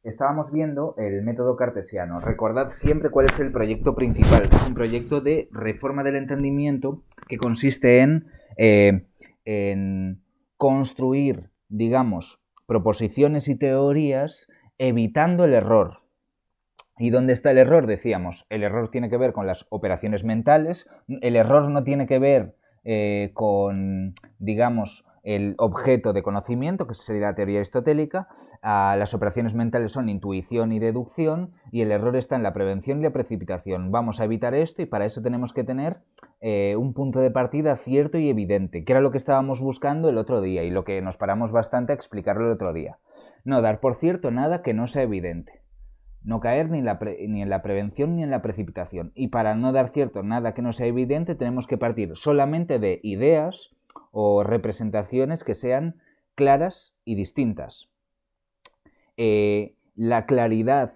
estábamos viendo el método cartesiano. Recordad siempre cuál es el proyecto principal, que es un proyecto de reforma del entendimiento que consiste en construir, digamos, proposiciones y teorías evitando el error. ¿Y dónde está el error? Decíamos, el error tiene que ver con las operaciones mentales, el error no tiene que ver con, digamos, el objeto de conocimiento, que sería la teoría aristotélica. Las operaciones mentales son intuición y deducción, y el error está en la prevención y la precipitación. Vamos a evitar esto, y para eso tenemos que tener un punto de partida cierto y evidente, que era lo que estábamos buscando el otro día, y lo que nos paramos bastante a explicarlo el otro día. No dar por cierto nada que no sea evidente. No caer ni en la prevención ni en la precipitación. Y para no dar cierto nada que no sea evidente, tenemos que partir solamente de ideas o representaciones que sean claras y distintas. La claridad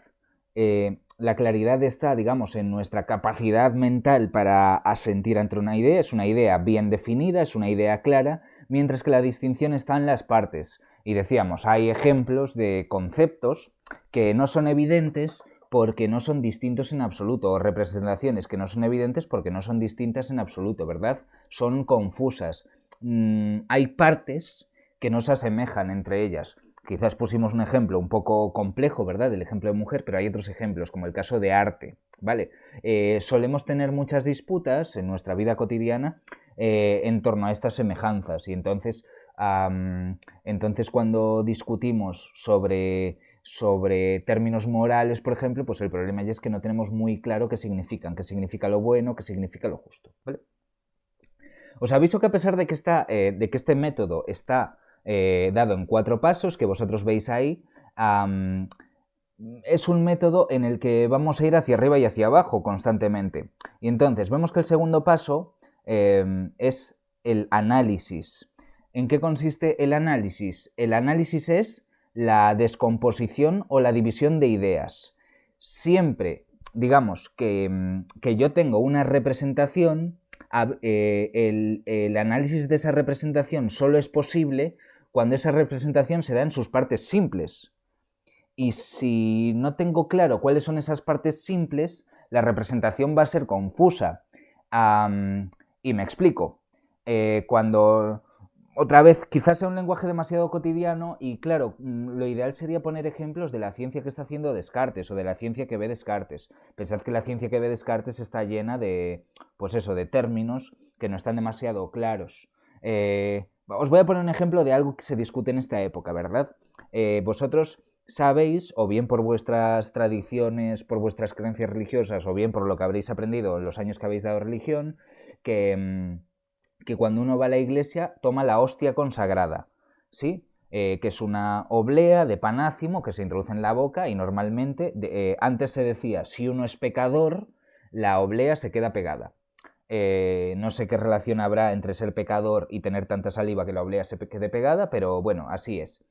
está, digamos, en nuestra capacidad mental para asentir ante una idea. Es una idea bien definida, es una idea clara, mientras que la distinción está en las partes. Y decíamos, hay ejemplos de conceptos que no son evidentes porque no son distintos en absoluto, o representaciones que no son evidentes porque no son distintas en absoluto, ¿verdad? Son confusas. Hay partes que no se asemejan entre ellas. Quizás pusimos un ejemplo un poco complejo, ¿verdad? El ejemplo de mujer, pero hay otros ejemplos, como el caso de arte, ¿vale? Solemos tener muchas disputas en nuestra vida cotidiana en torno a estas semejanzas, y entonces cuando discutimos sobre términos morales, por ejemplo, pues el problema ya es que no tenemos muy claro qué significa lo bueno, qué significa lo justo, ¿vale? Os aviso que a pesar de que este método está dado en 4 pasos, que vosotros veis ahí, es un método en el que vamos a ir hacia arriba y hacia abajo constantemente. Y entonces vemos que el segundo paso es el análisis. ¿En qué consiste el análisis? El análisis es la descomposición o la división de ideas. Siempre, digamos, que yo tengo una representación, el análisis de esa representación solo es posible cuando esa representación se da en sus partes simples. Y si no tengo claro cuáles son esas partes simples, la representación va a ser confusa. Y me explico. Cuando otra vez, quizás sea un lenguaje demasiado cotidiano y claro, lo ideal sería poner ejemplos de la ciencia que está haciendo Descartes o de la ciencia que ve Descartes. Pensad que la ciencia que ve Descartes está llena de, pues eso, de términos que no están demasiado claros. Os voy a poner un ejemplo de algo que se discute en esta época, ¿verdad? Vosotros sabéis, o bien por vuestras tradiciones, por vuestras creencias religiosas, o bien por lo que habréis aprendido en los años que habéis dado religión, que cuando uno va a la iglesia toma la hostia consagrada, ¿sí? Que es una oblea de pan ácimo que se introduce en la boca y normalmente, antes se decía, si uno es pecador, la oblea se queda pegada. No sé qué relación habrá entre ser pecador y tener tanta saliva que la oblea se quede pegada, pero bueno, así es.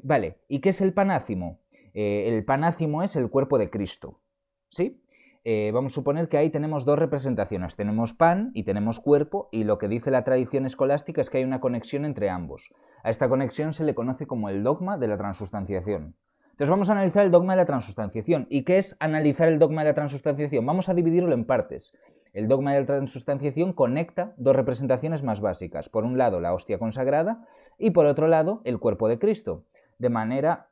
Vale, ¿y qué es el panácimo? El panácimo es el cuerpo de Cristo, ¿sí? Vamos a suponer que ahí tenemos dos representaciones, tenemos pan y tenemos cuerpo, y lo que dice la tradición escolástica es que hay una conexión entre ambos. A esta conexión se le conoce como el dogma de la transustanciación. Entonces vamos a analizar el dogma de la transustanciación. ¿Y qué es analizar el dogma de la transustanciación? Vamos a dividirlo en partes. El dogma de la transustanciación conecta dos representaciones más básicas. Por un lado, la hostia consagrada, y por otro lado, el cuerpo de Cristo. De manera,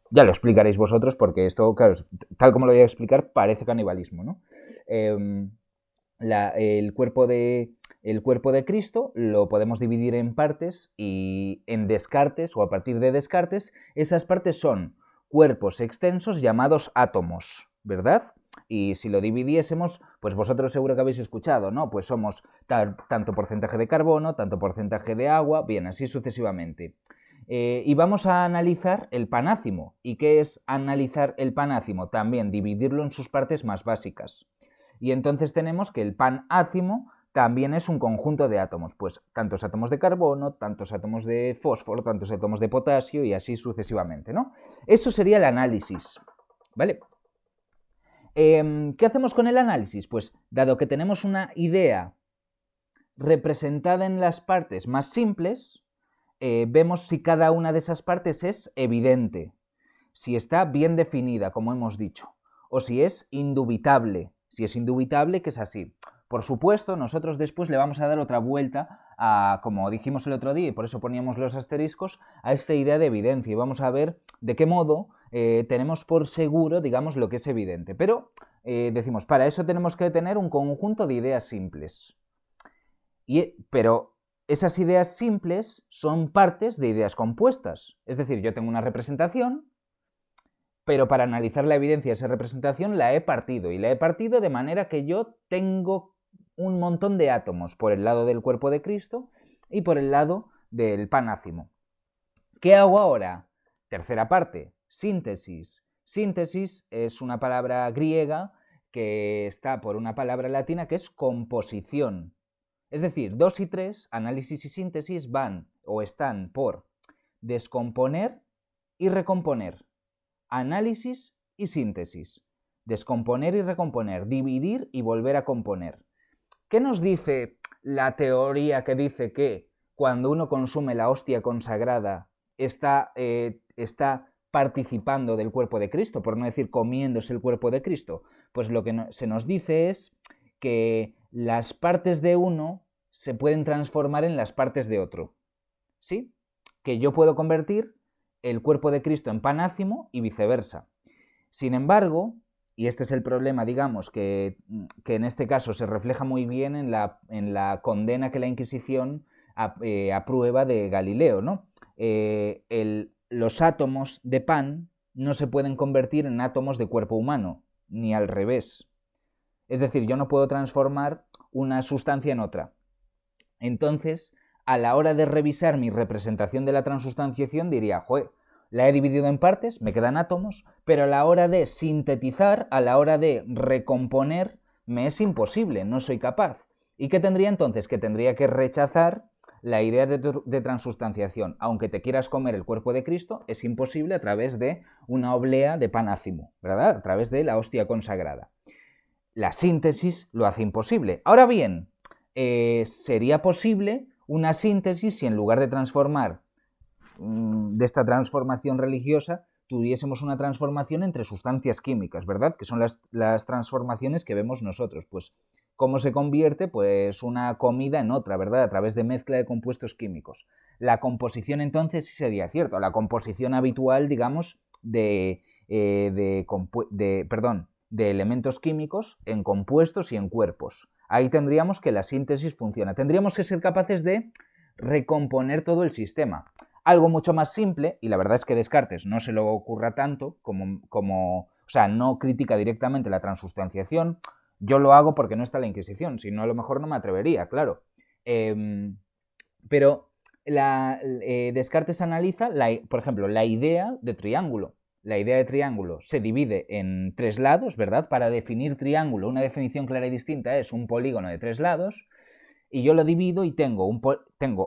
ya lo explicaréis vosotros, porque esto, claro, tal como lo voy a explicar, parece canibalismo, ¿no? El cuerpo de Cristo lo podemos dividir en partes, y en Descartes, o a partir de Descartes, esas partes son cuerpos extensos llamados átomos, ¿verdad? Y si lo dividiésemos, pues vosotros seguro que habéis escuchado, ¿no? Pues somos tanto porcentaje de carbono, tanto porcentaje de agua, bien, así sucesivamente. Y vamos a analizar el panácimo. ¿Y qué es analizar el panácimo? También dividirlo en sus partes más básicas. Y entonces tenemos que el panácimo también es un conjunto de átomos, pues tantos átomos de carbono, tantos átomos de fósforo, tantos átomos de potasio y así sucesivamente, ¿no? Eso sería el análisis, ¿vale? ¿Qué hacemos con el análisis? Pues dado que tenemos una idea representada en las partes más simples, vemos si cada una de esas partes es evidente, si está bien definida, como hemos dicho, o si es indubitable. Si es indubitable, que es así. Por supuesto, nosotros después le vamos a dar otra vuelta a, como dijimos el otro día, y por eso poníamos los asteriscos, a esta idea de evidencia. Y vamos a ver de qué modo tenemos por seguro, digamos, lo que es evidente. Pero decimos, para eso tenemos que tener un conjunto de ideas simples. Pero esas ideas simples son partes de ideas compuestas. Es decir, yo tengo una representación, pero para analizar la evidencia de esa representación la he partido. Y la he partido de manera que yo tengo un montón de átomos por el lado del cuerpo de Cristo y por el lado del panácimo. ¿Qué hago ahora? Tercera parte, síntesis. Síntesis es una palabra griega que está por una palabra latina que es composición. Es decir, 2 y 3, análisis y síntesis, van o están por descomponer y recomponer. Análisis y síntesis. Descomponer y recomponer. Dividir y volver a componer. ¿Qué nos dice la teoría que dice que cuando uno consume la hostia consagrada está participando del cuerpo de Cristo, por no decir comiéndose el cuerpo de Cristo? Pues lo que se nos dice es que las partes de uno se pueden transformar en las partes de otro. ¿Sí? Que yo puedo convertir el cuerpo de Cristo en panácimo y viceversa. Sin embargo, y este es el problema, digamos, que en este caso se refleja muy bien en la condena que la Inquisición aprueba de Galileo, ¿no? Los átomos de pan no se pueden convertir en átomos de cuerpo humano, ni al revés. Es decir, yo no puedo transformar una sustancia en otra. Entonces, a la hora de revisar mi representación de la transustanciación, diría, joder, la he dividido en partes, me quedan átomos, pero a la hora de sintetizar, a la hora de recomponer, me es imposible, no soy capaz. ¿Y qué tendría entonces? Que tendría que rechazar la idea de transustanciación. Aunque te quieras comer el cuerpo de Cristo, es imposible a través de una oblea de panácimo, ¿verdad? A través de la hostia consagrada. La síntesis lo hace imposible. Ahora bien, sería posible una síntesis si en lugar de transformar de esta transformación religiosa tuviésemos una transformación entre sustancias químicas, ¿verdad? Que son las transformaciones que vemos nosotros. Pues, ¿cómo se convierte? Pues una comida en otra, ¿verdad? A través de mezcla de compuestos químicos. La composición entonces sí sería cierto. La composición habitual, digamos, de elementos químicos en compuestos y en cuerpos. Ahí tendríamos que la síntesis funciona. Tendríamos que ser capaces de recomponer todo el sistema. Algo mucho más simple, y la verdad es que Descartes no se lo ocurra tanto, o sea, no critica directamente la transustanciación. Yo lo hago porque no está la Inquisición, si no a lo mejor no me atrevería, claro. Pero Descartes analiza, por ejemplo, la idea de triángulo. La idea de triángulo se divide en 3 lados, ¿verdad? Para definir triángulo, una definición clara y distinta es un polígono de 3 lados. Y yo lo divido y tengo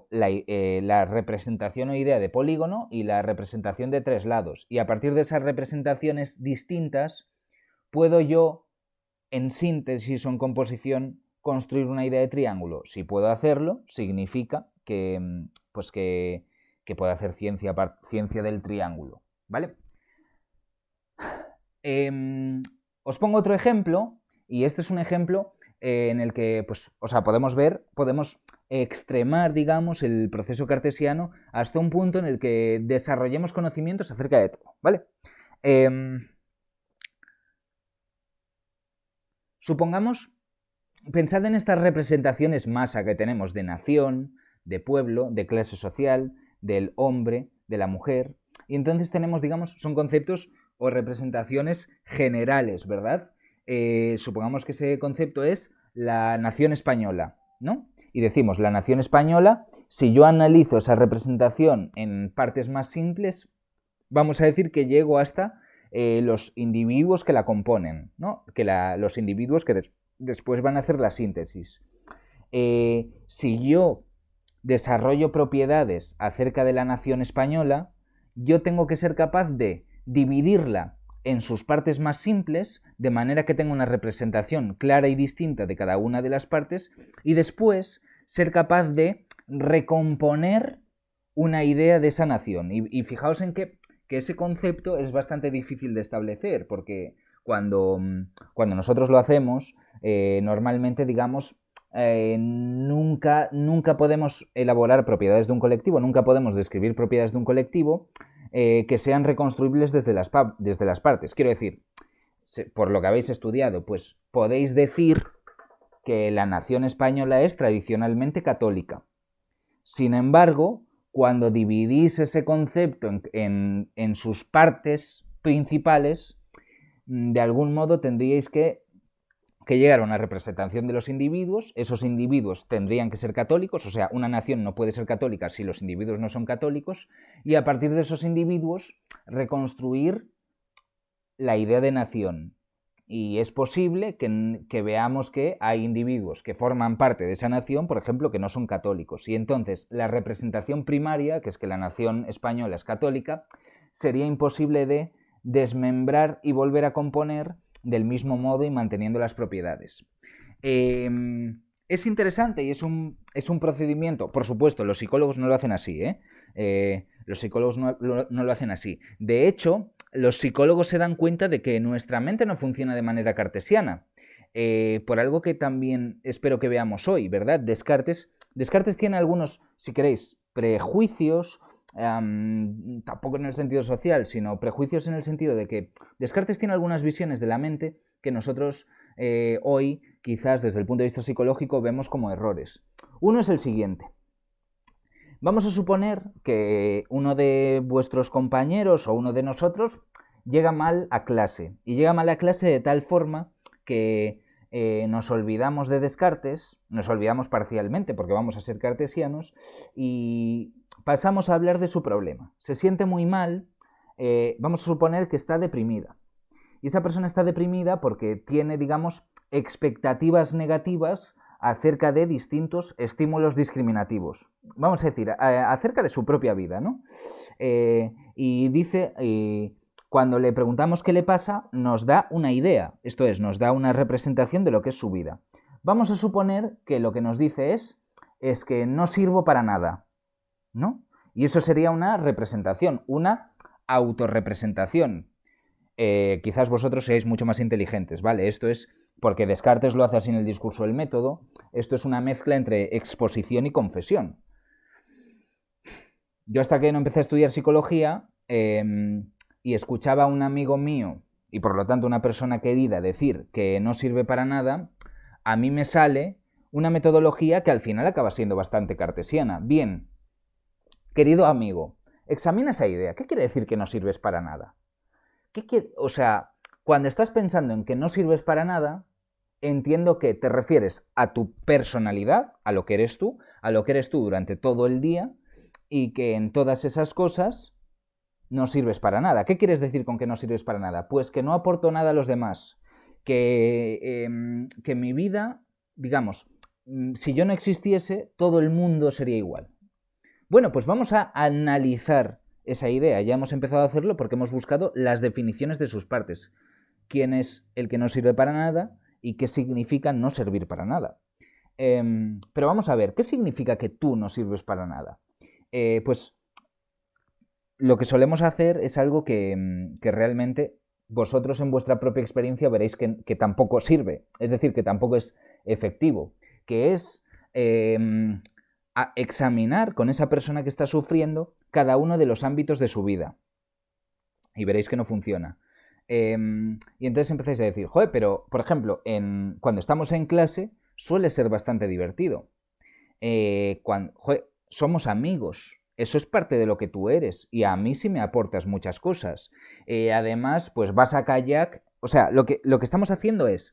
la representación o idea de polígono y la representación de 3 lados. Y a partir de esas representaciones distintas, puedo yo, en síntesis o en composición, construir una idea de triángulo. Si puedo hacerlo, significa que puedo hacer ciencia del triángulo, ¿vale? Os pongo otro ejemplo, y este es un ejemplo en el que, pues, o sea, podemos extremar, digamos, el proceso cartesiano hasta un punto en el que desarrollemos conocimientos acerca de todo, ¿vale? Supongamos, pensad en estas representaciones masa que tenemos de nación, de pueblo, de clase social, del hombre, de la mujer, y entonces tenemos, digamos, son conceptos o representaciones generales, ¿verdad? Supongamos que ese concepto es la nación española, ¿no? Y decimos, la nación española, si yo analizo esa representación en partes más simples, vamos a decir que llego hasta los individuos que la componen, ¿no? Los individuos que después van a hacer la síntesis. Si yo desarrollo propiedades acerca de la nación española, yo tengo que ser capaz de dividirla en sus partes más simples, de manera que tenga una representación clara y distinta de cada una de las partes, y después ser capaz de recomponer una idea de esa nación. Y fijaos en que ese concepto es bastante difícil de establecer, porque cuando nosotros lo hacemos, normalmente, digamos, nunca podemos elaborar propiedades de un colectivo, nunca podemos describir propiedades de un colectivo que sean reconstruibles desde las partes. Quiero decir, por lo que habéis estudiado, pues podéis decir que la nación española es tradicionalmente católica. Sin embargo, cuando dividís ese concepto en sus partes principales, de algún modo tendríais que llegar a una representación de los individuos. Esos individuos tendrían que ser católicos, o sea, una nación no puede ser católica si los individuos no son católicos, y a partir de esos individuos reconstruir la idea de nación. Y es posible que veamos que hay individuos que forman parte de esa nación, por ejemplo, que no son católicos. Y entonces la representación primaria, que es que la nación española es católica, sería imposible de desmembrar y volver a componer del mismo modo y manteniendo las propiedades. Es interesante y es un procedimiento. Por supuesto, los psicólogos no lo hacen así, los psicólogos no lo hacen así. De hecho, los psicólogos se dan cuenta de que nuestra mente no funciona de manera cartesiana. Por algo que también espero que veamos hoy, ¿verdad? Descartes tiene algunos, si queréis, prejuicios, tampoco en el sentido social, sino prejuicios en el sentido de que Descartes tiene algunas visiones de la mente que nosotros hoy, quizás desde el punto de vista psicológico, vemos como errores. Uno es el siguiente. Vamos a suponer que uno de vuestros compañeros o uno de nosotros llega mal a clase. Y llega mal a clase de tal forma que nos olvidamos de Descartes, nos olvidamos parcialmente porque vamos a ser cartesianos y pasamos a hablar de su problema. Se siente muy mal, vamos a suponer que está deprimida. Y esa persona está deprimida porque tiene, digamos, expectativas negativas acerca de distintos estímulos discriminativos. Vamos a decir, acerca de su propia vida, ¿no? Y dice, cuando le preguntamos qué le pasa, nos da una idea, esto es, nos da una representación de lo que es su vida. Vamos a suponer que lo que nos dice es que no sirvo para nada, ¿no? Y eso sería una representación, una autorrepresentación. Quizás vosotros seáis mucho más inteligentes, ¿vale? Esto es porque Descartes lo hace así en el discurso del método. Esto es una mezcla entre exposición y confesión. Yo hasta que no empecé a estudiar psicología y escuchaba a un amigo mío y por lo tanto una persona querida decir que no sirve para nada, a mí me sale una metodología que al final acaba siendo bastante cartesiana. Bien, querido amigo, examina esa idea. ¿Qué quiere decir que no sirves para nada? O sea, cuando estás pensando en que no sirves para nada, entiendo que te refieres a tu personalidad, a lo que eres tú durante todo el día y que en todas esas cosas no sirves para nada. ¿Qué quieres decir con que no sirves para nada? Pues que no aporto nada a los demás, que mi vida, digamos, si yo no existiese, todo el mundo sería igual. Bueno, pues vamos a analizar esa idea. Ya hemos empezado a hacerlo porque hemos buscado las definiciones de sus partes. ¿Quién es el que no sirve para nada y qué significa no servir para nada? Pero vamos a ver, ¿qué significa que tú no sirves para nada? Pues lo que solemos hacer es algo que realmente vosotros en vuestra propia experiencia veréis que tampoco sirve, es decir, que tampoco es efectivo, que es a examinar con esa persona que está sufriendo cada uno de los ámbitos de su vida. Y veréis que no funciona. Y entonces empezáis a decir, joder, pero, por ejemplo, cuando estamos en clase suele ser bastante divertido. Somos amigos. Eso es parte de lo que tú eres. Y a mí sí me aportas muchas cosas. Además, pues vas a kayak. O sea, lo que estamos haciendo es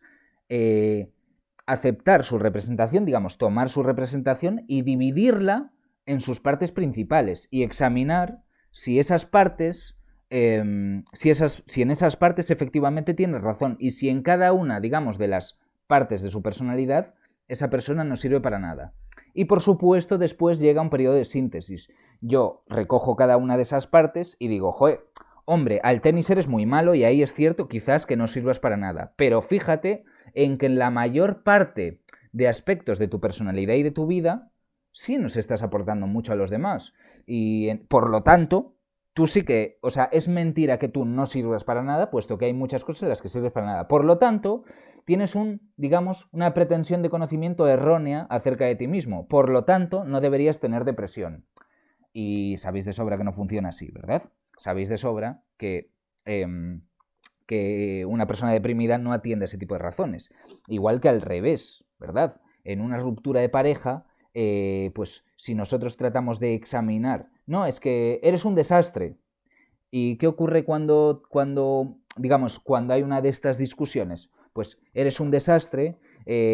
aceptar su representación, digamos, tomar su representación y dividirla en sus partes principales y examinar si esas partes, si en esas partes efectivamente tiene razón y si en cada una, digamos, de las partes de su personalidad esa persona no sirve para nada. Y por supuesto después llega un periodo de síntesis. Yo recojo cada una de esas partes y digo, joder, hombre, al tenis eres muy malo y ahí es cierto quizás que no sirvas para nada, pero fíjate en que en la mayor parte de aspectos de tu personalidad y de tu vida sí nos estás aportando mucho a los demás. Y por lo tanto, tú sí que, o sea, es mentira que tú no sirvas para nada, puesto que hay muchas cosas en las que sirves para nada. Por lo tanto, tienes digamos, una pretensión de conocimiento errónea acerca de ti mismo. Por lo tanto, no deberías tener depresión. Y sabéis de sobra que no funciona así, ¿verdad? Sabéis de sobra que una persona deprimida no atiende a ese tipo de razones. Igual que al revés, ¿verdad? En una ruptura de pareja, pues si nosotros tratamos de examinar, no, es que eres un desastre. ¿Y qué ocurre cuando hay una de estas discusiones? Pues eres un desastre,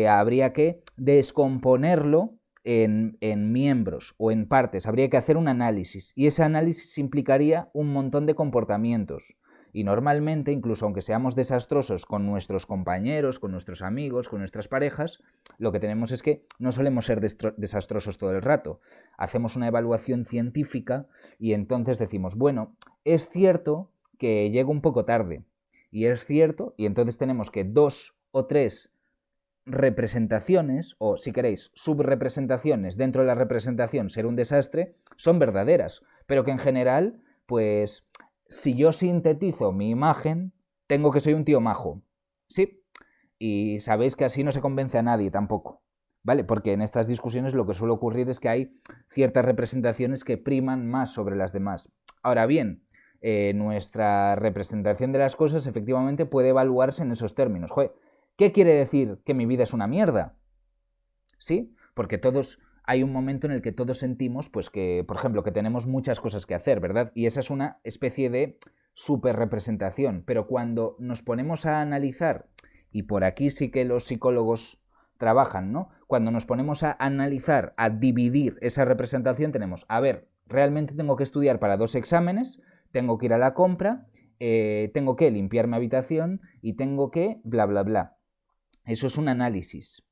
habría que descomponerlo en miembros o en partes, habría que hacer un análisis y ese análisis implicaría un montón de comportamientos. Y normalmente, incluso aunque seamos desastrosos con nuestros compañeros, con nuestros amigos, con nuestras parejas, lo que tenemos es que no solemos ser desastrosos todo el rato. Hacemos una evaluación científica y entonces decimos, bueno, es cierto que llego un poco tarde. Y es cierto, y entonces tenemos que 2 o 3 representaciones, o si queréis, subrepresentaciones dentro de la representación ser un desastre, son verdaderas. Pero que en general, pues, si yo sintetizo mi imagen, tengo que soy un tío majo. Sí. Y sabéis que así no se convence a nadie tampoco. ¿Vale? Porque en estas discusiones lo que suele ocurrir es que hay ciertas representaciones que priman más sobre las demás. Ahora bien, nuestra representación de las cosas efectivamente puede evaluarse en esos términos. Joder, ¿qué quiere decir que mi vida es una mierda? ¿Sí? Porque hay un momento en el que todos sentimos, pues que, por ejemplo, que tenemos muchas cosas que hacer, ¿verdad? Y esa es una especie de superrepresentación. Pero cuando nos ponemos a analizar, y por aquí sí que los psicólogos trabajan, ¿no? Cuando nos ponemos a analizar, a dividir esa representación, tenemos, a ver, realmente tengo que estudiar para 2 exámenes, tengo que ir a la compra, tengo que limpiar mi habitación y tengo que bla, bla, bla. Eso es un análisis.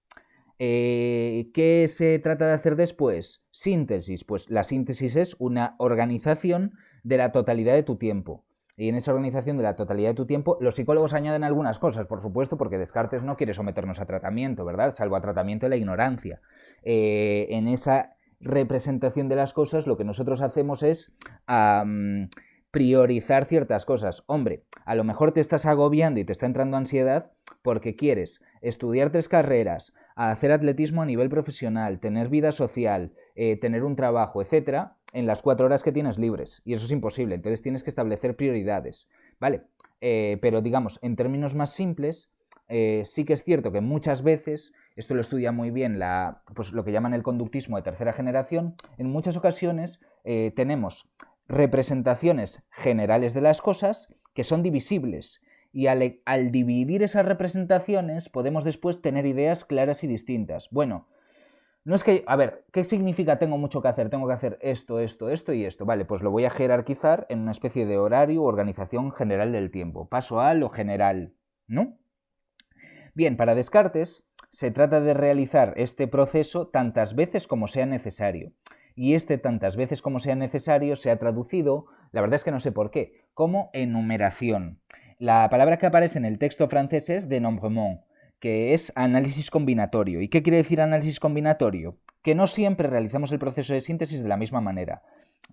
¿Qué se trata de hacer después? Síntesis. Pues la síntesis es una organización de la totalidad de tu tiempo. Y en esa organización de la totalidad de tu tiempo, los psicólogos añaden algunas cosas, por supuesto, porque Descartes no quiere someternos a tratamiento, ¿verdad? Salvo a tratamiento de la ignorancia. En esa representación de las cosas, lo que nosotros hacemos es priorizar ciertas cosas. Hombre, a lo mejor te estás agobiando y te está entrando ansiedad porque quieres estudiar 3 carreras, hacer atletismo a nivel profesional, tener vida social, tener un trabajo, etcétera, en las 4 horas que tienes libres. Y eso es imposible. Entonces tienes que establecer prioridades. ¿Vale? Pero digamos, en términos más simples, sí que es cierto que muchas veces, esto lo estudia muy bien pues lo que llaman el conductismo de tercera generación, en muchas ocasiones tenemos representaciones generales de las cosas que son divisibles. Y al dividir esas representaciones podemos después tener ideas claras y distintas. Bueno, no es que, a ver, ¿qué significa tengo mucho que hacer? Tengo que hacer esto, esto, esto y esto. Vale, pues lo voy a jerarquizar en una especie de horario o organización general del tiempo. Paso a lo general, ¿no? Bien, para Descartes se trata de realizar este proceso tantas veces como sea necesario. Y tantas veces como sea necesario se ha traducido, la verdad es que no sé por qué, como enumeración. La palabra que aparece en el texto francés es dénombrement, que es análisis combinatorio. ¿Y qué quiere decir análisis combinatorio? Que no siempre realizamos el proceso de síntesis de la misma manera.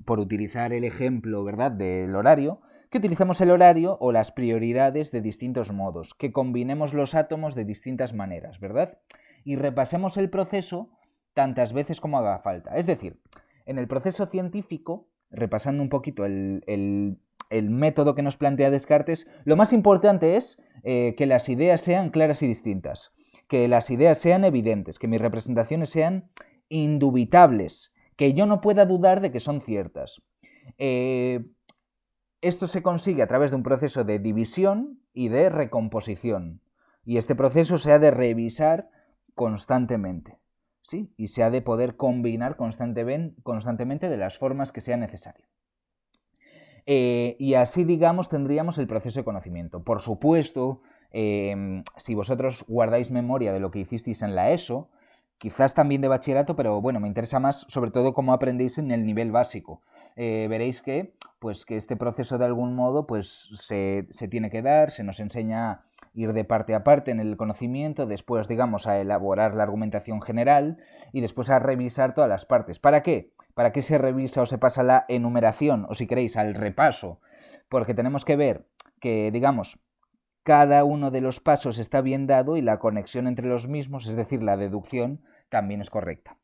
Por utilizar el ejemplo, ¿verdad?, del horario, que utilizamos el horario o las prioridades de distintos modos, que combinemos los átomos de distintas maneras, ¿verdad? Y repasemos el proceso tantas veces como haga falta. Es decir, en el proceso científico, repasando un poquito el método que nos plantea Descartes, lo más importante es que las ideas sean claras y distintas, que las ideas sean evidentes, que mis representaciones sean indubitables, que yo no pueda dudar de que son ciertas. Esto se consigue a través de un proceso de división y de recomposición. Y este proceso se ha de revisar constantemente. ¿Sí? Y se ha de poder combinar constantemente de las formas que sea necesario. Y así, digamos, tendríamos el proceso de conocimiento. Por supuesto, si vosotros guardáis memoria de lo que hicisteis en la ESO, quizás también de bachillerato, pero bueno, me interesa más sobre todo cómo aprendéis en el nivel básico. Veréis que, pues, que este proceso de algún modo pues, se tiene que dar, se nos enseña a ir de parte a parte en el conocimiento, después, digamos, a elaborar la argumentación general y después a revisar todas las partes. ¿Para qué? ¿Para qué se revisa o se pasa la enumeración, o si queréis, al repaso? Porque tenemos que ver que, digamos, cada uno de los pasos está bien dado y la conexión entre los mismos, es decir, la deducción, también es correcta.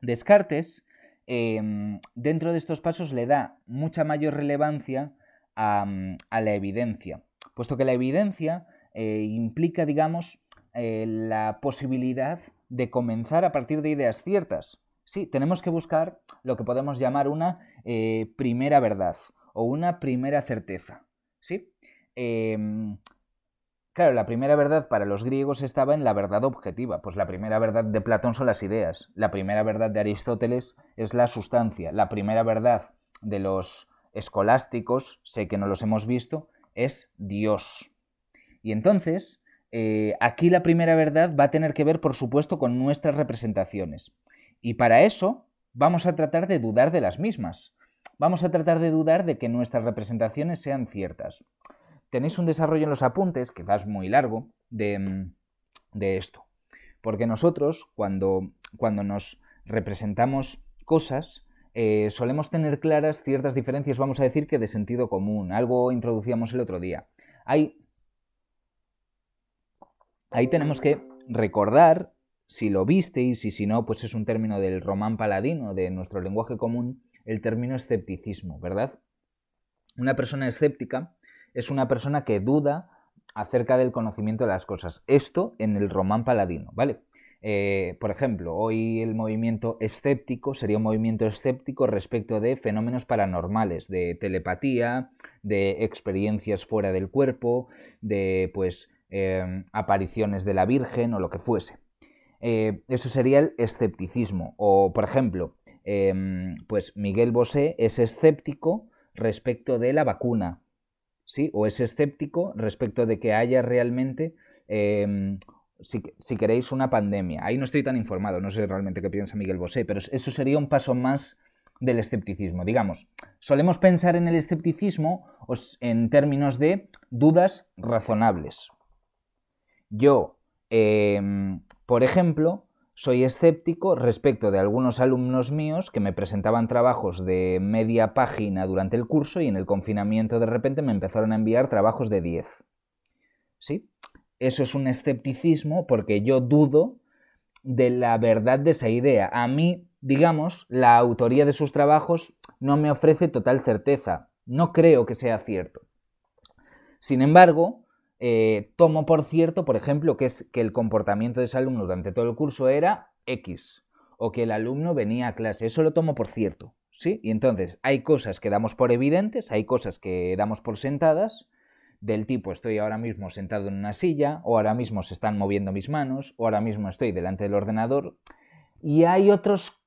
Descartes, dentro de estos pasos, le da mucha mayor relevancia a la evidencia, puesto que la evidencia implica, digamos, la posibilidad de comenzar a partir de ideas ciertas. Sí, tenemos que buscar lo que podemos llamar una primera verdad o una primera certeza. ¿Sí? Claro, la primera verdad para los griegos estaba en la verdad objetiva. Pues la primera verdad de Platón son las ideas. La primera verdad de Aristóteles es la sustancia. La primera verdad de los escolásticos, sé que no los hemos visto, es Dios. Y entonces, aquí la primera verdad va a tener que ver, por supuesto, con nuestras representaciones. Y para eso vamos a tratar de dudar de las mismas. Vamos a tratar de dudar de que nuestras representaciones sean ciertas. Tenéis un desarrollo en los apuntes, quizás muy largo, de esto. Porque nosotros, cuando nos representamos cosas, solemos tener claras ciertas diferencias, vamos a decir que de sentido común. Algo introducíamos el otro día. Ahí tenemos que recordar, si lo visteis y si no, pues es un término del román paladino, de nuestro lenguaje común, el término escepticismo, ¿verdad? Una persona escéptica es una persona que duda acerca del conocimiento de las cosas. Esto en el román paladino, ¿vale? Por ejemplo, hoy el movimiento escéptico sería un movimiento escéptico respecto de fenómenos paranormales, de telepatía, de experiencias fuera del cuerpo, de pues apariciones de la Virgen o lo que fuese. Eso sería el escepticismo. O, por ejemplo, pues Miguel Bosé es escéptico respecto de la vacuna, ¿sí? O es escéptico respecto de que haya realmente, si queréis, una pandemia. Ahí no estoy tan informado, no sé realmente qué piensa Miguel Bosé, pero eso sería un paso más del escepticismo. Digamos, solemos pensar en el escepticismo en términos de dudas razonables. Yo, por ejemplo, soy escéptico respecto de algunos alumnos míos que me presentaban trabajos de media página durante el curso y en el confinamiento de repente me empezaron a enviar trabajos de 10. ¿Sí? Eso es un escepticismo porque yo dudo de la verdad de esa idea. A mí, digamos, la autoría de sus trabajos no me ofrece total certeza. No creo que sea cierto. Sin embargo, tomo por cierto, por ejemplo, que el comportamiento de ese alumno durante todo el curso era X, o que el alumno venía a clase. Eso lo tomo por cierto, ¿sí? Y entonces hay cosas que damos por evidentes, hay cosas que damos por sentadas, del tipo estoy ahora mismo sentado en una silla, o ahora mismo se están moviendo mis manos, o ahora mismo estoy delante del ordenador, y hay otros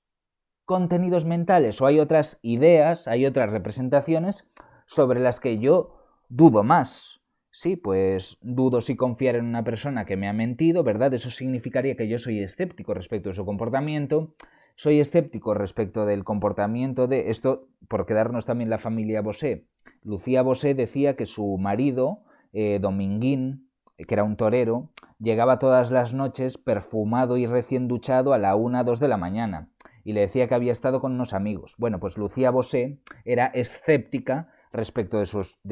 contenidos mentales, o hay otras ideas, hay otras representaciones sobre las que yo dudo más. Sí, pues dudo si confiar en una persona que me ha mentido, ¿verdad? Eso significaría que yo soy escéptico respecto de su comportamiento. Soy escéptico respecto del comportamiento de esto, por quedarnos también la familia Bosé. Lucía Bosé decía que su marido, Dominguín, que era un torero, llegaba todas las noches perfumado y recién duchado a la 1, 2 de la mañana y le decía que había estado con unos amigos. Bueno, pues Lucía Bosé era escéptica respecto de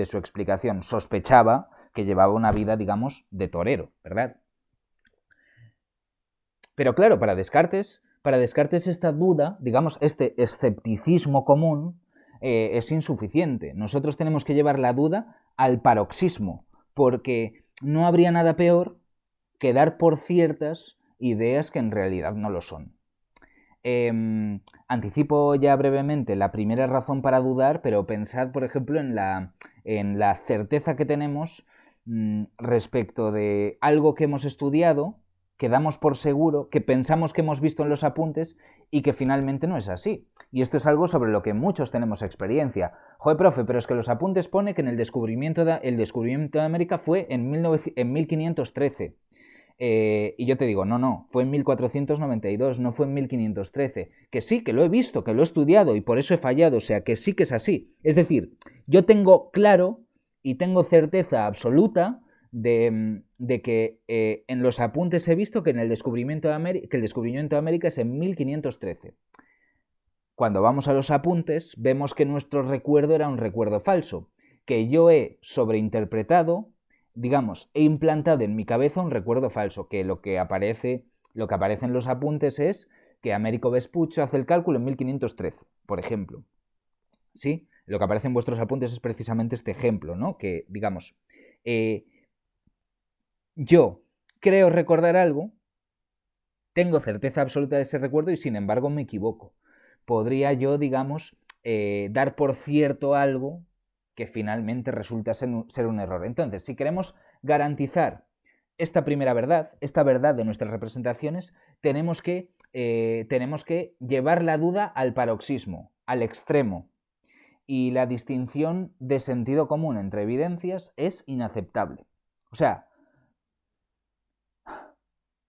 su explicación. Sospechaba que llevaba una vida, digamos, de torero, ¿verdad? Pero claro, para Descartes esta duda, digamos, este escepticismo común es insuficiente. Nosotros tenemos que llevar la duda al paroxismo, porque no habría nada peor que dar por ciertas ideas que en realidad no lo son. Anticipo ya brevemente la primera razón para dudar, pero pensad, por ejemplo, en la certeza que tenemos respecto de algo que hemos estudiado, que damos por seguro, que pensamos que hemos visto en los apuntes y que finalmente no es así. Y esto es algo sobre lo que muchos tenemos experiencia. Joder, profe, pero es que los apuntes pone que el descubrimiento de América fue en 1513. y yo te digo, no, fue en 1492, no fue en 1513. Que sí, que lo he visto, que lo he estudiado y por eso he fallado, o sea, que sí que es así. Es decir, yo tengo claro y tengo certeza absoluta de que en los apuntes he visto que, en el descubrimiento de América, que el descubrimiento de América es en 1513. Cuando vamos a los apuntes, vemos que nuestro recuerdo era un recuerdo falso, que yo he sobreinterpretado, digamos, he implantado en mi cabeza un recuerdo falso, que lo que aparece en los apuntes es que Américo Vespuccio hace el cálculo en 1513, por ejemplo. ¿Sí? Lo que aparece en vuestros apuntes es precisamente este ejemplo, ¿no? Que, digamos, yo creo recordar algo, tengo certeza absoluta de ese recuerdo y sin embargo me equivoco. Podría yo, digamos, dar por cierto algo que finalmente resulta ser un error. Entonces, si queremos garantizar esta primera verdad, esta verdad de nuestras representaciones, tenemos que llevar la duda al paroxismo, al extremo. Y la distinción de sentido común entre evidencias es inaceptable. O sea,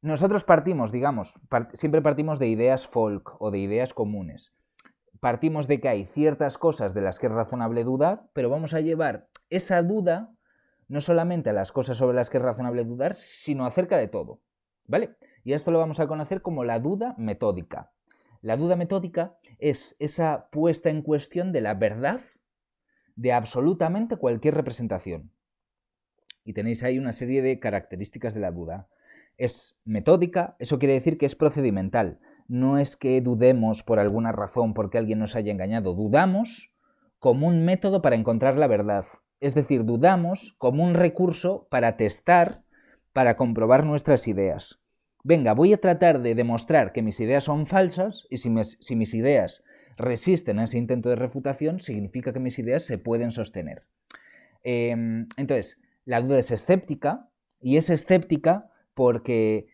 nosotros partimos, digamos, siempre partimos de ideas folk o de ideas comunes. Partimos de que hay ciertas cosas de las que es razonable dudar, pero vamos a llevar esa duda no solamente a las cosas sobre las que es razonable dudar, sino acerca de todo, ¿vale? Y esto lo vamos a conocer como la duda metódica. La duda metódica es esa puesta en cuestión de la verdad de absolutamente cualquier representación. Y tenéis ahí una serie de características de la duda. Es metódica, eso quiere decir que es procedimental. No es que dudemos por alguna razón porque alguien nos haya engañado. Dudamos como un método para encontrar la verdad. Es decir, dudamos como un recurso para testar, para comprobar nuestras ideas. Venga, voy a tratar de demostrar que mis ideas son falsas y si mis ideas resisten a ese intento de refutación, significa que mis ideas se pueden sostener. Entonces, la duda es escéptica y es escéptica porque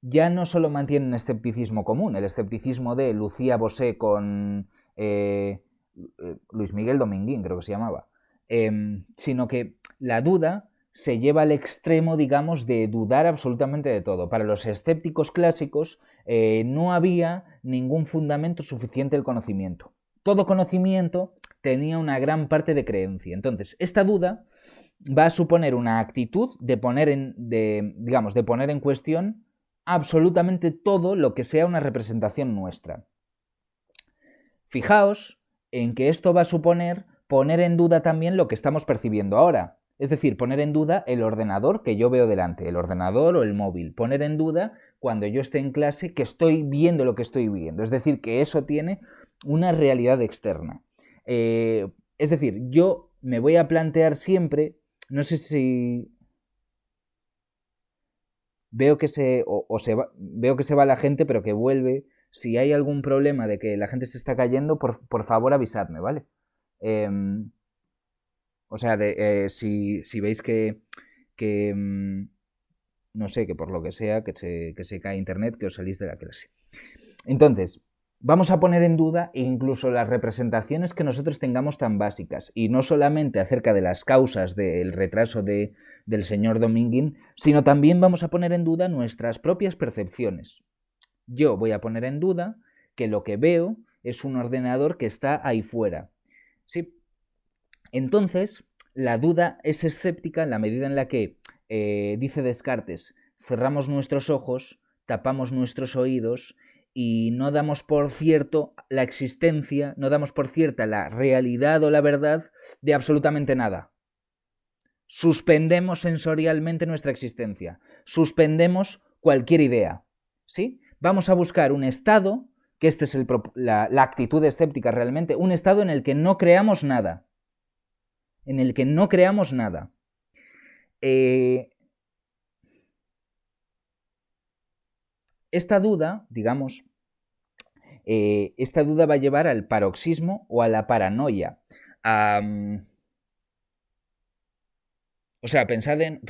ya no solo mantiene un escepticismo común, el escepticismo de Lucía Bosé con Luis Miguel Dominguín, creo que se llamaba, sino que la duda se lleva al extremo, digamos, de dudar absolutamente de todo. Para los escépticos clásicos no había ningún fundamento suficiente del conocimiento. Todo conocimiento tenía una gran parte de creencia. Entonces, esta duda va a suponer una actitud de poner en cuestión absolutamente todo lo que sea una representación nuestra. Fijaos en que esto va a suponer poner en duda también lo que estamos percibiendo ahora. Es decir, poner en duda el ordenador que yo veo delante, el ordenador o el móvil. Poner en duda cuando yo esté en clase que estoy viendo lo que estoy viendo. Es decir, que eso tiene una realidad externa. Es decir, yo me voy a plantear siempre, no sé si veo que veo que se va la gente, pero que vuelve. Si hay algún problema de que la gente se está cayendo, por favor avisadme, ¿vale? Eh, o sea, si veis que no sé, que por lo que sea, que se cae internet, que os salís de la clase. Entonces, vamos a poner en duda incluso las representaciones que nosotros tengamos tan básicas, y no solamente acerca de las causas del retraso del señor Dominguín, sino también vamos a poner en duda nuestras propias percepciones. Yo voy a poner en duda que lo que veo es un ordenador que está ahí fuera. ¿Sí? Entonces, la duda es escéptica en la medida en la que, dice Descartes, cerramos nuestros ojos, tapamos nuestros oídos y no damos por cierto la existencia, no damos por cierta la realidad o la verdad de absolutamente nada. Suspendemos sensorialmente nuestra existencia, suspendemos cualquier idea, ¿sí? Vamos a buscar un estado, que esta es la actitud escéptica realmente, un estado en el que no creamos nada, en el que no creamos nada. Esta duda, digamos, esta duda va a llevar al paroxismo o a la paranoia. O sea, pensad en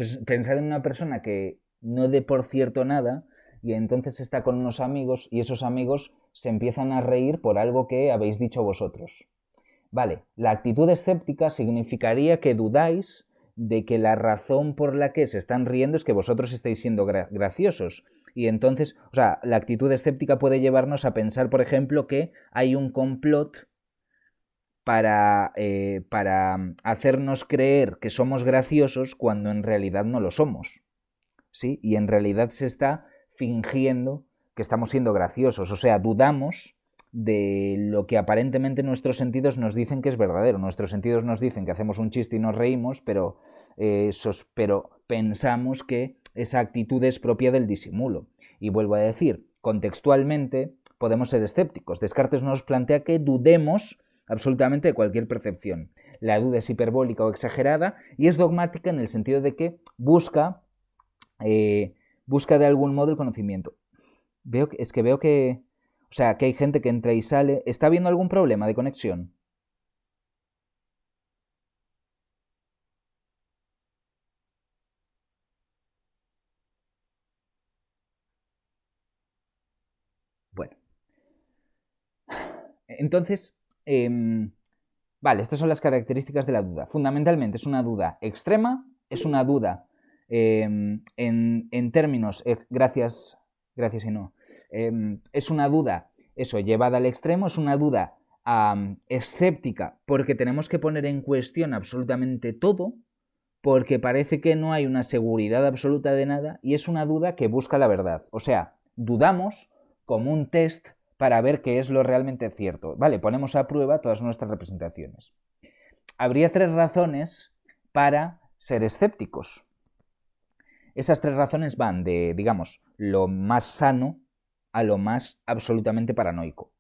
una persona que no dé por cierto nada y entonces está con unos amigos y esos amigos se empiezan a reír por algo que habéis dicho vosotros. Vale, la actitud escéptica significaría que dudáis de que la razón por la que se están riendo es que vosotros estáis siendo graciosos. Y entonces, o sea, la actitud escéptica puede llevarnos a pensar, por ejemplo, que hay un complot para hacernos creer que somos graciosos cuando en realidad no lo somos, ¿sí? Y en realidad se está fingiendo que estamos siendo graciosos, o sea, dudamos de lo que aparentemente nuestros sentidos nos dicen que es verdadero. Nuestros sentidos nos dicen que hacemos un chiste y nos reímos, pero pensamos que esa actitud es propia del disimulo. Y vuelvo a decir, contextualmente podemos ser escépticos. Descartes nos plantea que dudemos absolutamente de cualquier percepción. La duda es hiperbólica o exagerada y es dogmática en el sentido de que busca de algún modo el conocimiento. Veo que o sea, que hay gente que entra y sale. ¿Está habiendo algún problema de conexión? Bueno. Entonces, vale, estas son las características de la duda. Fundamentalmente es una duda extrema, es una duda en términos, gracias y no, es una duda, eso, llevada al extremo, es una duda escéptica porque tenemos que poner en cuestión absolutamente todo, porque parece que no hay una seguridad absoluta de nada y es una duda que busca la verdad. O sea, dudamos como un test para ver qué es lo realmente cierto. Vale, ponemos a prueba todas nuestras representaciones. Habría 3 razones para ser escépticos. Esas 3 razones van de, digamos, lo más sano a lo más absolutamente paranoico.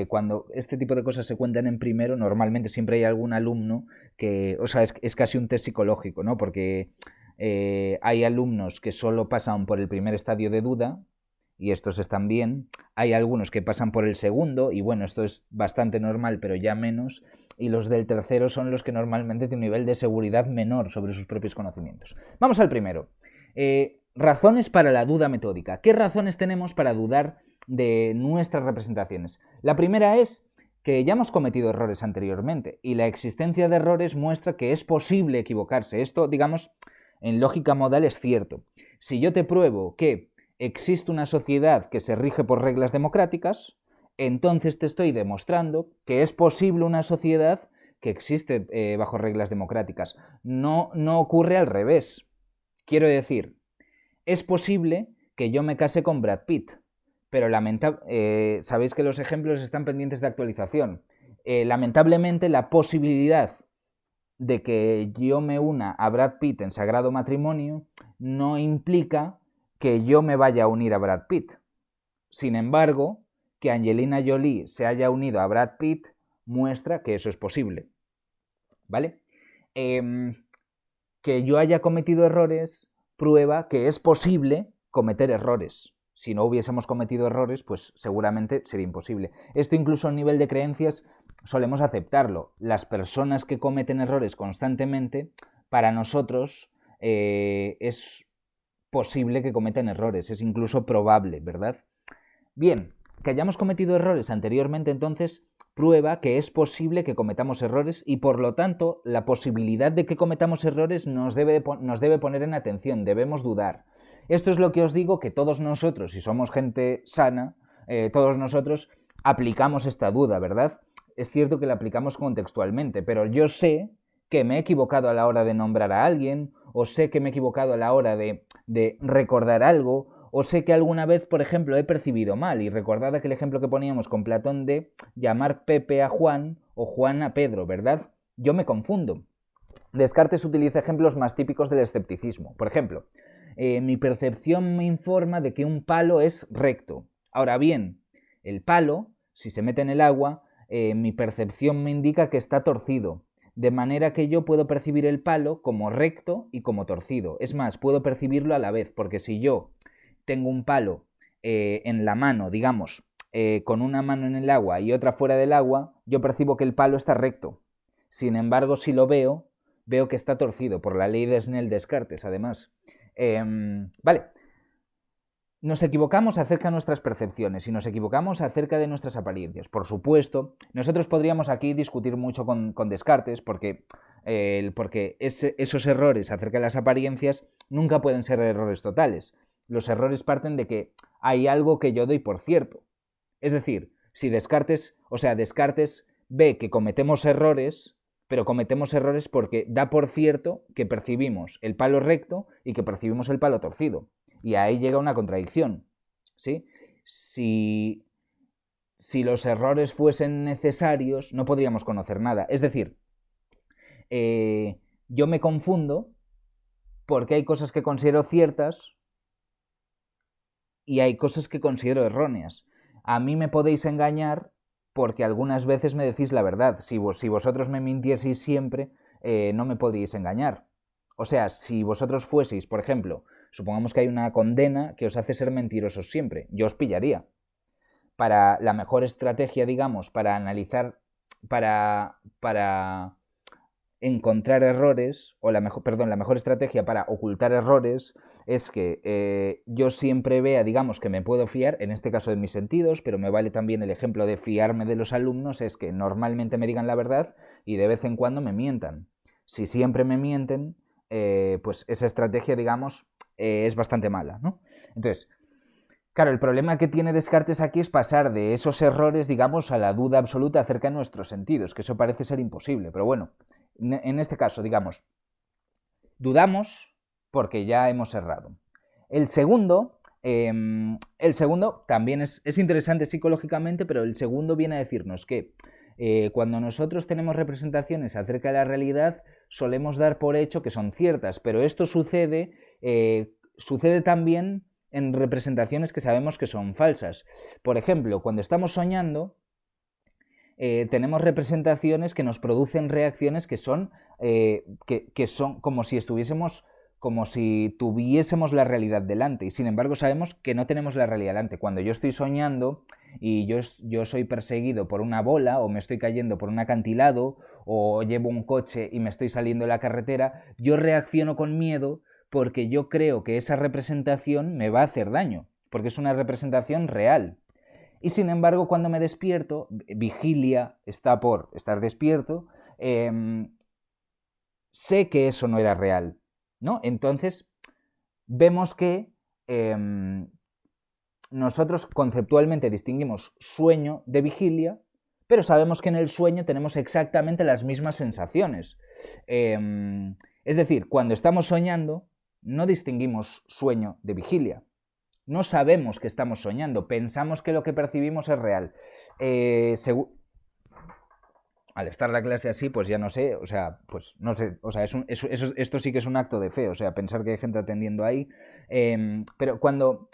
Cuando este tipo de cosas se cuentan en primero, normalmente siempre hay algún alumno que, o sea, es casi un test psicológico, ¿no? Porque hay alumnos que solo pasan por el primer estadio de duda, y estos están bien. Hay algunos que pasan por el segundo, y bueno, esto es bastante normal, pero ya menos. Y los del tercero son los que normalmente tienen un nivel de seguridad menor sobre sus propios conocimientos. Vamos al primero. Razones para la duda metódica. ¿Qué razones tenemos para dudar de nuestras representaciones? La primera es que ya hemos cometido errores anteriormente y la existencia de errores muestra que es posible equivocarse. Esto, digamos, en lógica modal es cierto. Si yo te pruebo que existe una sociedad que se rige por reglas democráticas, entonces te estoy demostrando que es posible una sociedad que existe bajo reglas democráticas. No ocurre al revés. Quiero decir, es posible que yo me case con Brad Pitt, pero sabéis que los ejemplos están pendientes de actualización. Lamentablemente, la posibilidad de que yo me una a Brad Pitt en sagrado matrimonio no implica que yo me vaya a unir a Brad Pitt. Sin embargo, que Angelina Jolie se haya unido a Brad Pitt muestra que eso es posible. ¿Vale? Que yo haya cometido errores prueba que es posible cometer errores. Si no hubiésemos cometido errores, pues seguramente sería imposible. Esto incluso a nivel de creencias solemos aceptarlo. Las personas que cometen errores constantemente, para nosotros es posible que cometan errores, es incluso probable, ¿verdad? Bien, que hayamos cometido errores anteriormente, entonces, prueba que es posible que cometamos errores y, por lo tanto, la posibilidad de que cometamos errores nos debe poner en atención, debemos dudar. Esto es lo que os digo, que todos nosotros, si somos gente sana, todos nosotros aplicamos esta duda, ¿verdad? Es cierto que la aplicamos contextualmente, pero yo sé que me he equivocado a la hora de nombrar a alguien, o sé que me he equivocado a la hora de recordar algo, o sé que alguna vez, por ejemplo, he percibido mal, y recordad aquel ejemplo que poníamos con Platón de llamar Pepe a Juan o Juan a Pedro, ¿verdad? Yo me confundo. Descartes utiliza ejemplos más típicos del escepticismo. Por ejemplo, mi percepción me informa de que un palo es recto. Ahora bien, el palo, si se mete en el agua, mi percepción me indica que está torcido. De manera que yo puedo percibir el palo como recto y como torcido. Es más, puedo percibirlo a la vez, porque si yo tengo un palo en la mano, digamos, con una mano en el agua y otra fuera del agua, yo percibo que el palo está recto. Sin embargo, si lo veo que está torcido, por la ley de Snell-Descartes, además. Vale. Nos equivocamos acerca de nuestras percepciones y nos equivocamos acerca de nuestras apariencias. Por supuesto, nosotros podríamos aquí discutir mucho con Descartes porque porque esos errores acerca de las apariencias nunca pueden ser errores totales. Los errores parten de que hay algo que yo doy por cierto. Es decir, si Descartes ve que cometemos errores, pero cometemos errores porque da por cierto que percibimos el palo recto y que percibimos el palo torcido. Y ahí llega una contradicción, ¿sí? Si los errores fuesen necesarios, no podríamos conocer nada. Es decir, yo me confundo porque hay cosas que considero ciertas y hay cosas que considero erróneas. A mí me podéis engañar porque algunas veces me decís la verdad. Si vosotros me mintieseis siempre, no me podríais engañar. O sea, si vosotros fueseis, por ejemplo, supongamos que hay una condena que os hace ser mentirosos siempre, yo os pillaría. Para la mejor estrategia, digamos, para analizar, para encontrar errores, o la mejor estrategia para ocultar errores es que yo siempre vea, digamos, que me puedo fiar, en este caso de mis sentidos, pero me vale también el ejemplo de fiarme de los alumnos, es que normalmente me digan la verdad y de vez en cuando me mientan. Si siempre me mienten, pues esa estrategia, digamos, es bastante mala, ¿no? Entonces, claro, el problema que tiene Descartes aquí es pasar de esos errores, digamos, a la duda absoluta acerca de nuestros sentidos, que eso parece ser imposible, pero bueno, en este caso, digamos, dudamos porque ya hemos errado. El segundo también es interesante psicológicamente, pero el segundo viene a decirnos que cuando nosotros tenemos representaciones acerca de la realidad, solemos dar por hecho que son ciertas, pero esto sucede también en representaciones que sabemos que son falsas. Por ejemplo, cuando estamos soñando, tenemos representaciones que nos producen reacciones que son como si tuviésemos la realidad delante, y sin embargo sabemos que no tenemos la realidad delante. Cuando yo estoy soñando y yo soy perseguido por una bola, o me estoy cayendo por un acantilado, o llevo un coche y me estoy saliendo de la carretera, yo reacciono con miedo porque yo creo que esa representación me va a hacer daño, porque es una representación real. Y sin embargo, cuando me despierto, vigilia está por estar despierto, sé que eso no era real, ¿no? Entonces, vemos que nosotros conceptualmente distinguimos sueño de vigilia, pero sabemos que en el sueño tenemos exactamente las mismas sensaciones. Es decir, cuando estamos soñando, no distinguimos sueño de vigilia. No sabemos que estamos soñando, pensamos que lo que percibimos es real. Al estar la clase así, pues ya no sé, o sea, pues no sé, o sea, esto sí que es un acto de fe, o sea, pensar que hay gente atendiendo ahí. Pero cuando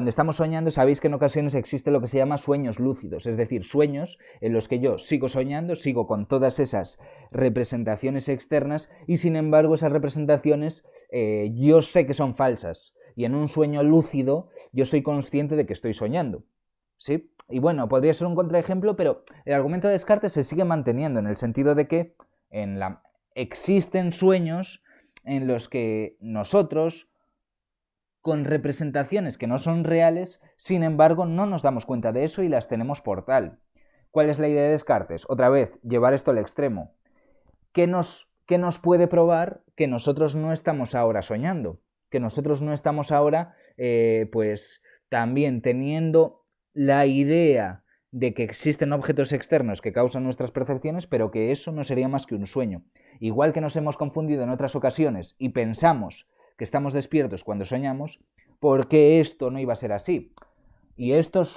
estamos soñando, sabéis que en ocasiones existe lo que se llama sueños lúcidos, es decir, sueños en los que yo sigo soñando, sigo con todas esas representaciones externas y sin embargo esas representaciones yo sé que son falsas. Y en un sueño lúcido yo soy consciente de que estoy soñando, ¿sí? Y bueno, podría ser un contraejemplo, pero el argumento de Descartes se sigue manteniendo en el sentido de que existen sueños en los que nosotros, con representaciones que no son reales, sin embargo no nos damos cuenta de eso y las tenemos por tal. ¿Cuál es la idea de Descartes? Otra vez, llevar esto al extremo. ¿Qué nos puede probar que nosotros no estamos ahora soñando? Que nosotros no estamos ahora, pues también teniendo la idea de que existen objetos externos que causan nuestras percepciones, pero que eso no sería más que un sueño. Igual que nos hemos confundido en otras ocasiones y pensamos que estamos despiertos cuando soñamos, ¿por qué esto no iba a ser así? Y esto os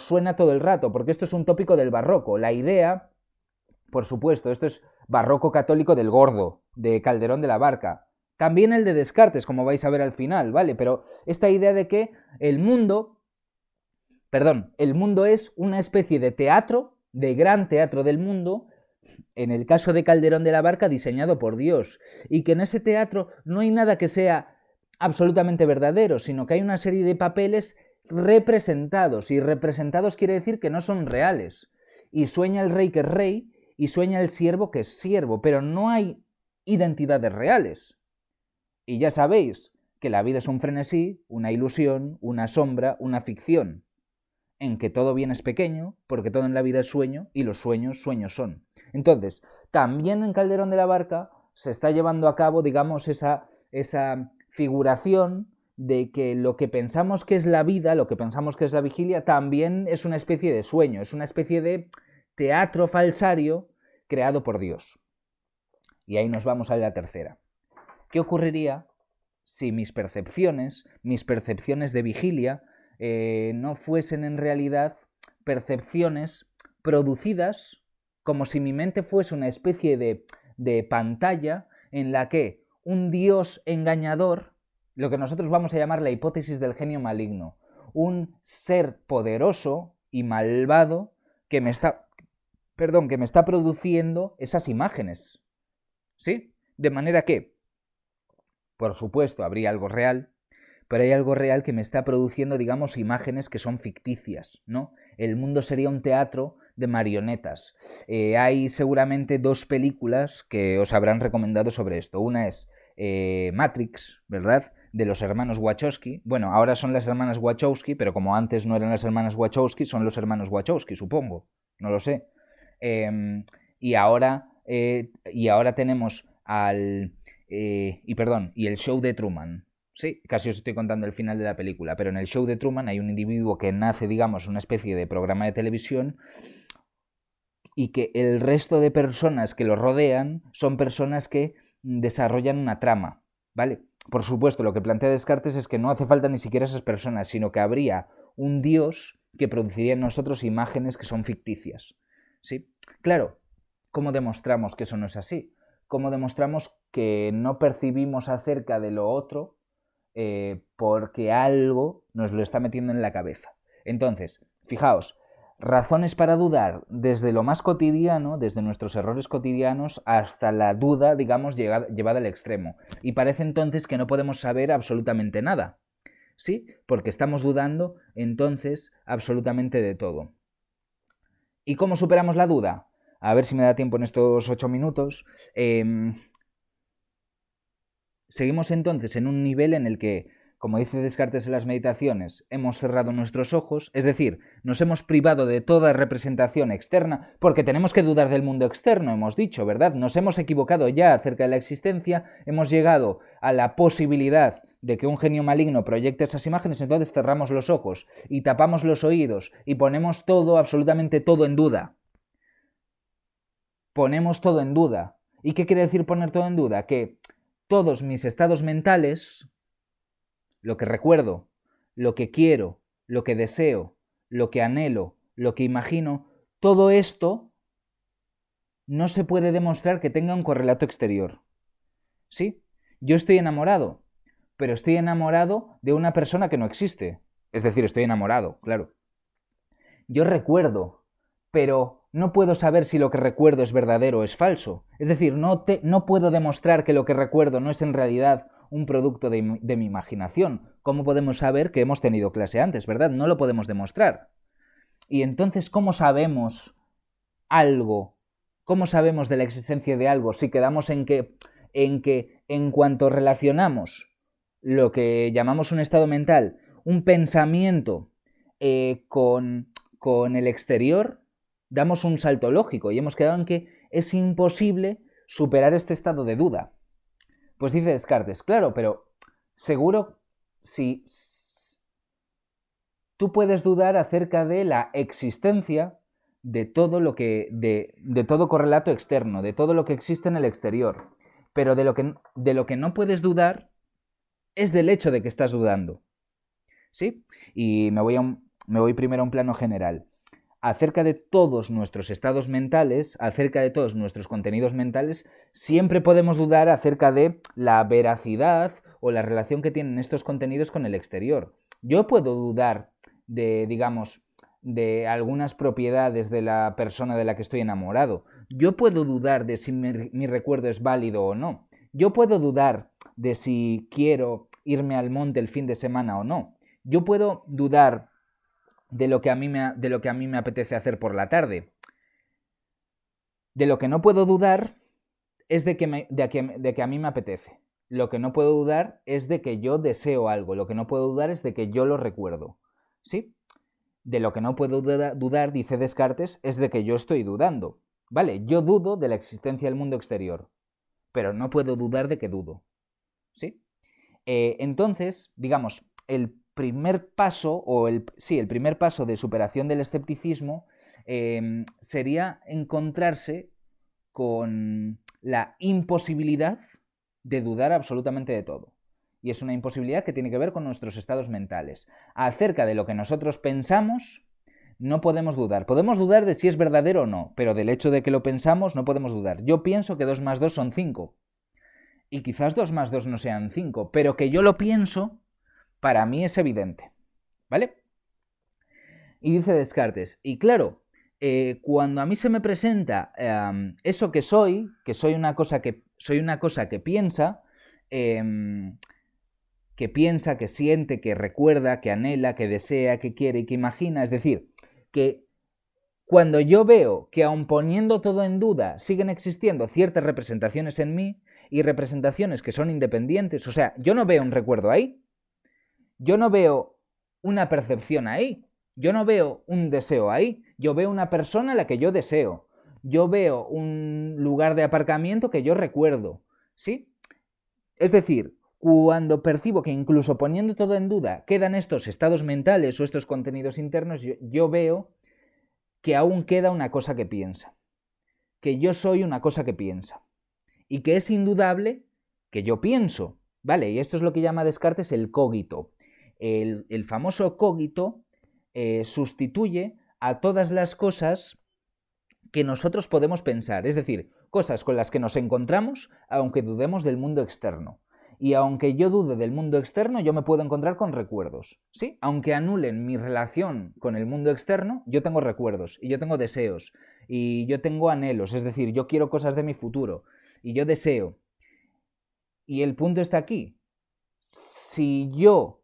suena todo el rato, porque esto es un tópico del barroco. La idea, por supuesto, esto es barroco católico del Gordo, de Calderón de la Barca. También el de Descartes, como vais a ver al final, ¿vale? Pero esta idea de que el mundo es una especie de teatro, de gran teatro del mundo, en el caso de Calderón de la Barca, diseñado por Dios, y que en ese teatro no hay nada que sea absolutamente verdadero, sino que hay una serie de papeles representados, y representados quiere decir que no son reales. Y sueña el rey que es rey, y sueña el siervo que es siervo, pero no hay identidades reales. Y ya sabéis que la vida es un frenesí, una ilusión, una sombra, una ficción, en que todo bien es pequeño, porque todo en la vida es sueño, y los sueños, sueños son. Entonces, también en Calderón de la Barca se está llevando a cabo, digamos, esa figuración de que lo que pensamos que es la vida, lo que pensamos que es la vigilia, también es una especie de sueño, es una especie de teatro falsario creado por Dios. Y ahí nos vamos a la tercera. ¿Qué ocurriría si mis percepciones de vigilia, no fuesen en realidad percepciones producidas como si mi mente fuese una especie de pantalla en la que un Dios engañador, lo que nosotros vamos a llamar la hipótesis del genio maligno, un ser poderoso y malvado que me está produciendo esas imágenes? ¿Sí? De manera que, por supuesto, habría algo real, pero hay algo real que me está produciendo, digamos, imágenes que son ficticias, ¿no? El mundo sería un teatro de marionetas. Hay seguramente 2 películas que os habrán recomendado sobre esto. Una es Matrix, ¿verdad?, de los hermanos Wachowski. Bueno, ahora son las hermanas Wachowski, pero como antes no eran las hermanas Wachowski, son los hermanos Wachowski, supongo. No lo sé. Y ahora tenemos y el show de Truman. Sí, casi os estoy contando el final de la película, pero en el show de Truman hay un individuo que nace, digamos, una especie de programa de televisión y que el resto de personas que lo rodean son personas que desarrollan una trama, ¿vale? Por supuesto, lo que plantea Descartes es que no hace falta ni siquiera esas personas, sino que habría un Dios que produciría en nosotros imágenes que son ficticias, ¿sí? Claro, ¿cómo demostramos que eso no es así? ¿Cómo demostramos que no percibimos acerca de lo otro porque algo nos lo está metiendo en la cabeza? Entonces, fijaos, razones para dudar desde lo más cotidiano, desde nuestros errores cotidianos, hasta la duda, digamos, llevada al extremo. Y parece entonces que no podemos saber absolutamente nada. ¿Sí? Porque estamos dudando entonces absolutamente de todo. ¿Y cómo superamos la duda? A ver si me da tiempo en estos 8 minutos. Seguimos entonces en un nivel en el que, como dice Descartes en las meditaciones, hemos cerrado nuestros ojos, es decir, nos hemos privado de toda representación externa, porque tenemos que dudar del mundo externo, hemos dicho, ¿verdad? Nos hemos equivocado ya acerca de la existencia, hemos llegado a la posibilidad de que un genio maligno proyecte esas imágenes, entonces cerramos los ojos y tapamos los oídos y ponemos todo, absolutamente todo en duda. Ponemos todo en duda. ¿Y qué quiere decir poner todo en duda? Que todos mis estados mentales, lo que recuerdo, lo que quiero, lo que deseo, lo que anhelo, lo que imagino, todo esto no se puede demostrar que tenga un correlato exterior. ¿Sí? Yo estoy enamorado, pero estoy enamorado de una persona que no existe. Es decir, estoy enamorado, claro. Yo recuerdo, pero no puedo saber si lo que recuerdo es verdadero o es falso. Es decir, no puedo demostrar que lo que recuerdo no es en realidad un producto de mi imaginación. ¿Cómo podemos saber que hemos tenido clase antes, verdad? No lo podemos demostrar. Y entonces, ¿cómo sabemos algo? ¿Cómo sabemos de la existencia de algo si quedamos en que en cuanto relacionamos lo que llamamos un estado mental, un pensamiento con el exterior, damos un salto lógico y hemos quedado en que es imposible superar este estado de duda? Pues dice Descartes, claro, pero seguro si tú puedes dudar acerca de la existencia de todo lo que de todo correlato externo, de todo lo que existe en el exterior, pero de lo que no puedes dudar es del hecho de que estás dudando. ¿Sí? Y me voy primero a un plano general. Acerca de todos nuestros estados mentales, acerca de todos nuestros contenidos mentales, siempre podemos dudar acerca de la veracidad o la relación que tienen estos contenidos con el exterior. Yo puedo dudar de, digamos, de algunas propiedades de la persona de la que estoy enamorado. Yo puedo dudar de si mi recuerdo es válido o no. Yo puedo dudar de si quiero irme al monte el fin de semana o no. Yo puedo dudar de lo que a mí me apetece hacer por la tarde. De lo que no puedo dudar es de que a mí me apetece. Lo que no puedo dudar es de que yo deseo algo. Lo que no puedo dudar es de que yo lo recuerdo. ¿Sí? De lo que no puedo dudar, dice Descartes, es de que yo estoy dudando. Vale, yo dudo de la existencia del mundo exterior. pero no puedo dudar de que dudo. ¿Sí? Entonces, digamos, el primer paso, el primer paso de superación del escepticismo sería encontrarse con la imposibilidad de dudar absolutamente de todo. Y es una imposibilidad que tiene que ver con nuestros estados mentales. Acerca de lo que nosotros pensamos, no podemos dudar. Podemos dudar de si es verdadero o no, pero del hecho de que lo pensamos no podemos dudar. Yo pienso que 2 más 2 son 5. Y quizás 2 más 2 no sean 5, pero que yo lo pienso, para mí es evidente. ¿Vale? Y dice Descartes, y claro, cuando a mí se me presenta eso que soy una cosa que piensa, que siente, que recuerda, que anhela, que desea, que quiere y que imagina, es decir, que cuando yo veo que aun poniendo todo en duda siguen existiendo ciertas representaciones en mí y representaciones que son independientes, o sea, yo no veo un recuerdo ahí, yo no veo una percepción ahí, yo no veo un deseo ahí, yo veo una persona a la que yo deseo, yo veo un lugar de aparcamiento que yo recuerdo, ¿sí? Es decir, cuando percibo que incluso poniendo todo en duda quedan estos estados mentales o estos contenidos internos, yo veo que aún queda una cosa que piensa, que yo soy una cosa que piensa y que es indudable que yo pienso, ¿vale? Y esto es lo que llama Descartes el cogito. El famoso cogito sustituye a todas las cosas que nosotros podemos pensar, es decir, cosas con las que nos encontramos aunque dudemos del mundo externo. Y aunque yo dude del mundo externo, yo me puedo encontrar con recuerdos, ¿sí? Aunque anulen mi relación con el mundo externo, yo tengo recuerdos y yo tengo deseos y yo tengo anhelos, es decir, yo quiero cosas de mi futuro y yo deseo. Y el punto está aquí. Si yo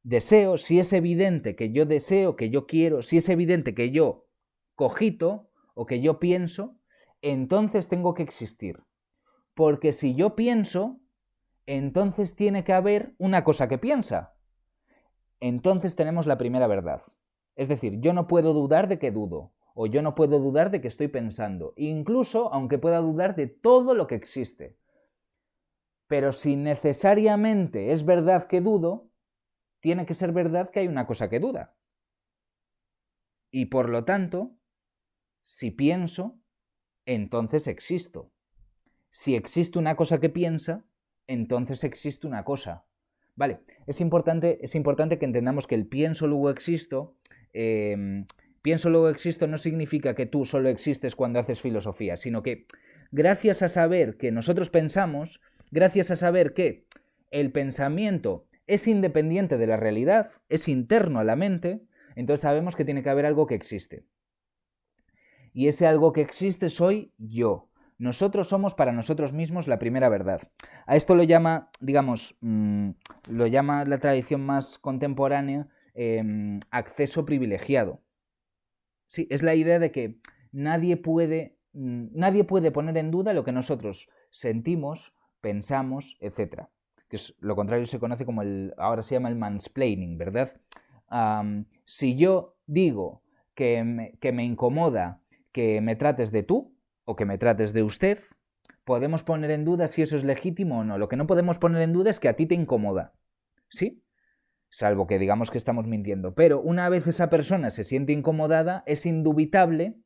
deseo, si es evidente que yo deseo, que yo quiero, si es evidente que yo cogito o que yo pienso, entonces tengo que existir. Porque si yo pienso, entonces tiene que haber una cosa que piensa. Entonces tenemos la primera verdad. Es decir, yo no puedo dudar de que dudo, o yo no puedo dudar de que estoy pensando, incluso aunque pueda dudar de todo lo que existe. Pero si necesariamente es verdad que dudo, tiene que ser verdad que hay una cosa que duda. Y por lo tanto, si pienso, entonces existo. Si existe una cosa que piensa, entonces existe una cosa. Vale, es importante que entendamos que el pienso luego existo no significa que tú solo existes cuando haces filosofía, sino que gracias a saber que nosotros pensamos, gracias a saber que el pensamiento es independiente de la realidad, es interno a la mente, entonces sabemos que tiene que haber algo que existe. Y ese algo que existe soy yo. Nosotros somos para nosotros mismos la primera verdad. A esto lo llama, digamos, lo llama la tradición más contemporánea acceso privilegiado. Sí, es la idea de que nadie puede poner en duda lo que nosotros sentimos, pensamos, etc. Que es lo contrario, se conoce como ahora se llama el mansplaining, ¿verdad? Si yo digo que me incomoda que me trates de tú o que me trates de usted, podemos poner en duda si eso es legítimo o no. Lo que no podemos poner en duda es que a ti te incomoda, ¿sí? Salvo que digamos que estamos mintiendo. Pero una vez esa persona se siente incomodada, es indubitable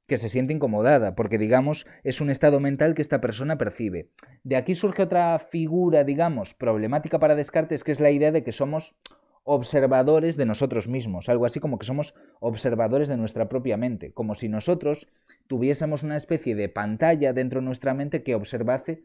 que se siente incomodada, porque digamos es un estado mental que esta persona percibe. De aquí surge otra figura, digamos, problemática para Descartes, que es la idea de que somos observadores de nosotros mismos, algo así como que somos observadores de nuestra propia mente, como si nosotros tuviésemos una especie de pantalla dentro de nuestra mente que observase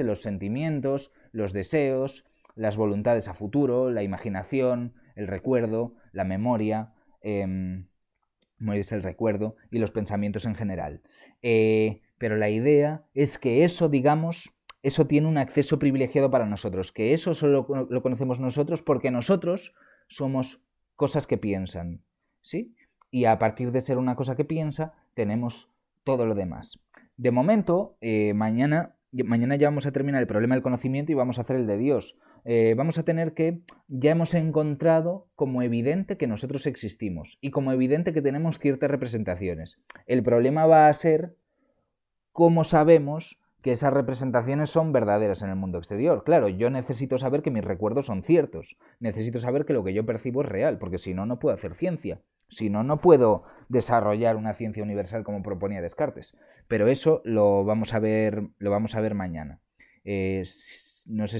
los sentimientos, los deseos, las voluntades a futuro, la imaginación, el recuerdo, la memoria, es el recuerdo y los pensamientos en general. Pero la idea es que eso, digamos, eso tiene un acceso privilegiado para nosotros, que eso solo lo conocemos nosotros porque nosotros somos cosas que piensan, ¿sí? Y a partir de ser una cosa que piensa, tenemos todo lo demás. De momento, mañana ya vamos a terminar el problema del conocimiento y vamos a hacer el de Dios. Vamos a tener que, ya hemos encontrado como evidente que nosotros existimos y como evidente que tenemos ciertas representaciones. El problema va a ser cómo sabemos que esas representaciones son verdaderas en el mundo exterior. Claro, yo necesito saber que mis recuerdos son ciertos, necesito saber que lo que yo percibo es real, porque si no, no puedo hacer ciencia. Si no, no puedo desarrollar una ciencia universal como proponía Descartes. Pero eso lo vamos a ver mañana. No sé si